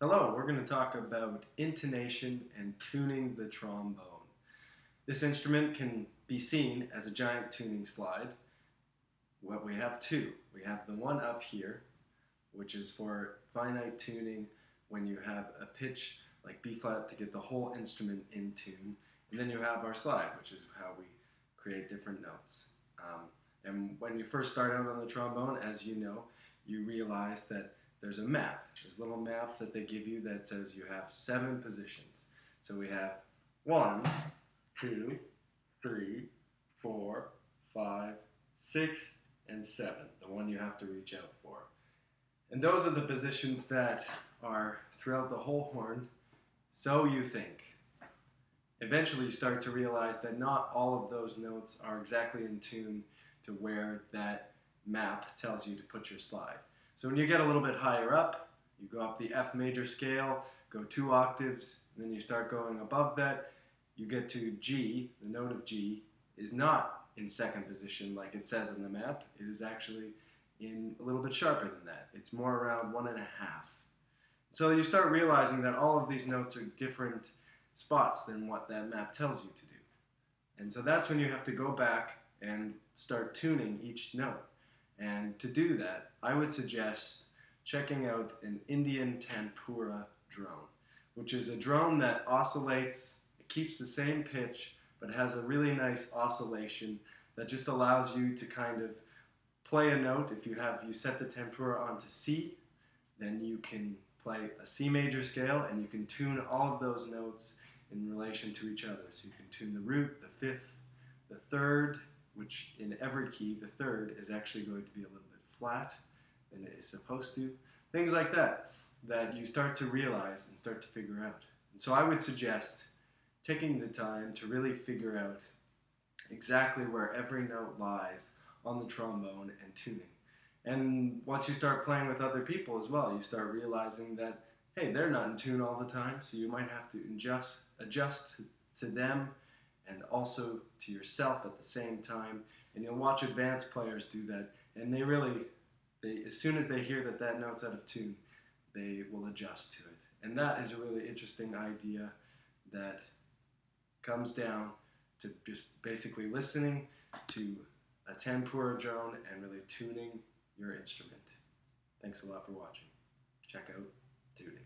Hello, we're going to talk about intonation and tuning the trombone. This instrument can be seen as a giant tuning slide. What we have two. We have the one up here, which is for finite tuning when you have a pitch like B flat to get the whole instrument in tune. And then you have our slide, which is how we create different notes. And when you first start out on the trombone, as you know, you realize that there's a map. There's a little map that they give you that says you have 7 positions. So we have 1, 2, 3, 4, 5, 6, and 7, the one you have to reach out for. And those are the positions that are throughout the whole horn, so you think. Eventually you start to realize that not all of those notes are exactly in tune to where that map tells you to put your slide. So when you get a little bit higher up, you go up the F major scale, go 2 octaves, and then you start going above that, you get to G. The note of G is not in 2nd position like it says on the map. It is actually in a little bit sharper than that. It's more around 1.5. So you start realizing that all of these notes are different spots than what that map tells you to do. And so that's when you have to go back and start tuning each note. And to do that, I would suggest checking out an Indian tempura drone, which is a drone that oscillates, it keeps the same pitch, but has a really nice oscillation that just allows you to kind of play a note. If you set the tempura onto C, then you can play a C major scale, and you can tune all of those notes in relation to each other. So you can tune the root, the 5th, the 3rd, which in every key, the 3rd is actually going to be a little bit flat than it is supposed to. Things like that, that you start to realize and start to figure out. And so I would suggest taking the time to really figure out exactly where every note lies on the trombone and tuning. And once you start playing with other people as well, you start realizing that, hey, they're not in tune all the time, so you might have to adjust to them and also to yourself at the same time. And you'll watch advanced players do that, and they as soon as they hear that that note's out of tune, they will adjust to it. And that is a really interesting idea that comes down to just basically listening to a tempura drone and really tuning your instrument. Thanks a lot for watching. Check out tuning.